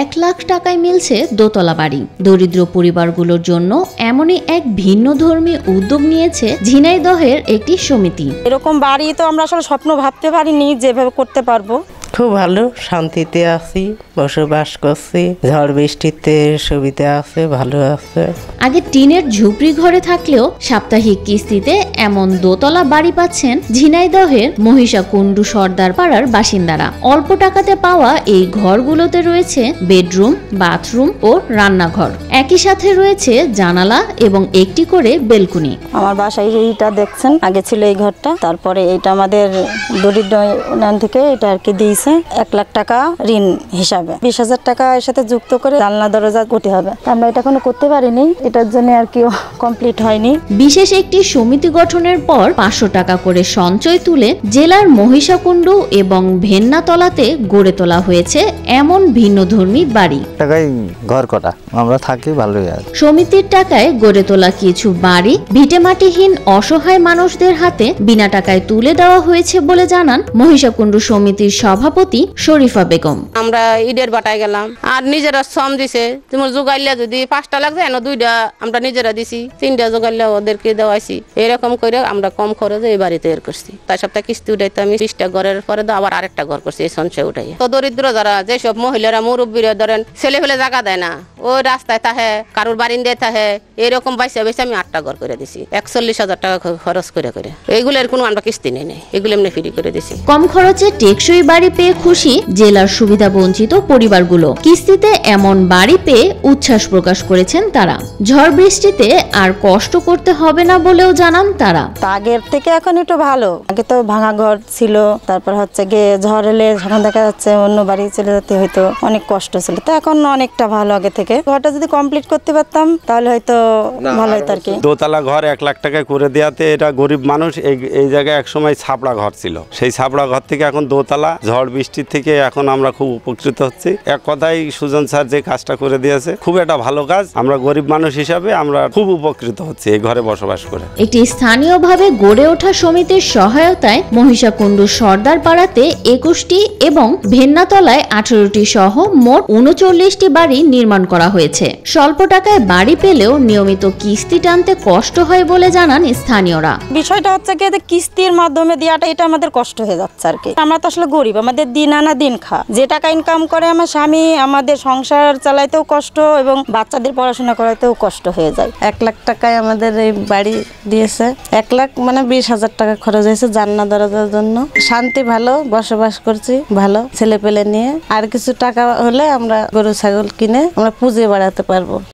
1,00,000 টাকায় মিলছে দোতলা বাড়ি। দরিদ্র পরিবারগুলোর জন্য এমনই এক ভিন্নধর্মী উদ্যোগ নিয়েছে ঝিনাইদহের একটি সমিতি। এরকম বাড়ি তো আমরা আসলে স্বপ্ন ভাবতে পারিনি যেভাবে করতে পারবো। খুব ভালো, শান্তিতে আছি, বসবাস করছি, ঝড় বৃষ্টিতে সুবিধা আছে, ভালো আছে। আগে টিনের ঝুপড়ি ঘরে থাকলেও সাপ্তাহিক কিস্তিতে এমন দোতলা বাড়ি পাচ্ছেন ঝিনাইদহের মহিষাকুণ্ডু সর্দার পাড়ার বাসিন্দারা। অল্প টাকাতে পাওয়া এই ঘরগুলোতে রয়েছে বেডরুম, বাথরুম ও রান্নাঘর। একই সাথে রয়েছে জানালা এবং একটি করে বেলকুনি। আমার বাসায় এইটা দেখছেন, আগে ছিল এই ঘরটা, তারপরে এইটা আমাদের দরিদ্র উন্নয়ন থেকে এটা আর কি দিয়েছে 1,00,000 টাকা ঋণ হিসাবে। 20,000 টাকা এর সাথে যুক্ত করে জানলা দরজা করতে হবে। আমরা এটা এখনো করতে পারিনি, এটার জন্য আর কি কমপ্লিট হয়নি। বিশেষ একটি সমিতি গঠনের পর 500 টাকা করে সঞ্চয় তুলে জেলার মহিষাকুণ্ডু এবং ভেন্নাতলাতে গড়ে তোলা হয়েছে এমন ভিন্নধর্মী বাড়ি। টাকায় ঘর করা, আমরা থাকি ভালোই আছে। সমিতির টাকায় গড়ে তোলা কিছু বাড়ি ভিটেমাটিহীন অসহায় মানুষদের হাতে বিনা টাকায় তুলে দেওয়া হয়েছে বলে জানান মহিষাকুণ্ডু সমিতির সভাপতি শরীফা বেগম। আমরা ইটের বাটায় গেলাম আর নিজেরা শ্রম দিছে। তোমার জোগাইলে যদি 5টা লাগছে, 2টা আমরা নিজেরা দিছি, 3টা জোগাইলে ওদেরকে দেওয়াইছি। এরকম করে আমরা কম খরচে এই বাড়ি তৈরি করছি। তাই সপ্তাহে কিস্তি উঠাইতে আমি 20টা ঘরের পরে আবার আরেকটা ঘর করছি এই সঞ্চয় উঠাই। তো দরিদ্র যারা, যেসব মহিলারা মুরব্বীরা ধরেন ছেলে ফেলে জায়গা দেয় না, ওই রাস্তায় তাহে কারোর বারিন্দায় তাহে, এরকম বাইসা বাইসা আমি 8টা ঘর করে দিছি 41,000 টাকা খরচ করে করে। এইগুলোর কোনো আমরা কিস্তি নেই, এগুলো এমনি ফ্রি করে দিছি। কম খরচে টেকসই বাড়ি পেয়ে খুশি জেলার সুবিধা বঞ্চিত পরিবারগুলো। কিস্তিতে এমন বাড়ি পেয়ে উচ্ছ্বাস প্রকাশ করেছেন তারা। ঝড় বৃষ্টিতে আর কষ্ট করতে হবে না বলেও জানান তারা। আগের থেকে এখন একটু ভালো। আগে তো ভাঙা ঘর ছিল, তারপর হচ্ছে গিয়ে ঝড় এলে যখন দেখা যাচ্ছে অন্য বাড়ি চলে যেতে হয়তো অনেক কষ্ট ছিল। তো এখন অনেকটা ভালো আগে থেকে। ঘরটা যদি কমপ্লিট করতে পারতাম তাহলে হয়তো ভালো হতো আর কি। দোতলা ঘর 1,00,000 টাকায় করে দেওয়াতে এটা গরিব মানুষ। এই জায়গায় একসময় ছাপড়া ঘর ছিল, সেই ছাপড়া ঘর থেকে এখন দোতলা। ঝড় বৃষ্টির থেকে এখন আমরা খুব উপকৃত হচ্ছি। এক কথায় সুজন স্যার যে কাজটা করে দিয়েছে খুব একটা ভালো কাজ। আমরা গরিব মানুষ হিসাবে আমরা খুব উপকৃত হচ্ছি এই ঘরে বসবাস করে। একটি স্থানীয়ভাবে গড়ে ওঠা সমিতির সহায়তায় মহিষাকুণ্ডু সর্দার পাড়াতে 21টি এবং ভেন্নাতলায় 18টি সহ মোট 39টি বাড়ি নির্মাণ করা হয়েছে। স্বল্প টাকায় বাড়ি পেলেও নিয়মিত কিস্তি টানতে কষ্ট হয় বলে জানান স্থানীয়রা। বিষয়টা হচ্ছে কি, কিস্তির মাধ্যমে দেওয়াটা এটা আমাদের কষ্ট হয়ে যাচ্ছে আর কি। আমরা তো আসলে গরিব, আমাদের দিন আনা দিন খা। যে টাকা ইনকাম করে আমার স্বামী, আমাদের সংসার চালাইতেও কষ্ট এবং বাচ্চাদের পড়াশোনা করাইতেও কষ্ট হয়ে যায়। 1,00,000 টাকায় আমাদের এই বাড়ি দিয়েছে। 1,00,000 মানে 20,000 টাকা খরচ হয়েছে জানলা দরজার জন্য। শান্তি ভালো, বসবাস করছি ভালো, ছেলে পেলে নিয়ে। আর কিছু টাকা হলে আমরা গরু ছাগল কিনে আমরা পুঁজি বাড়াতে পারবো।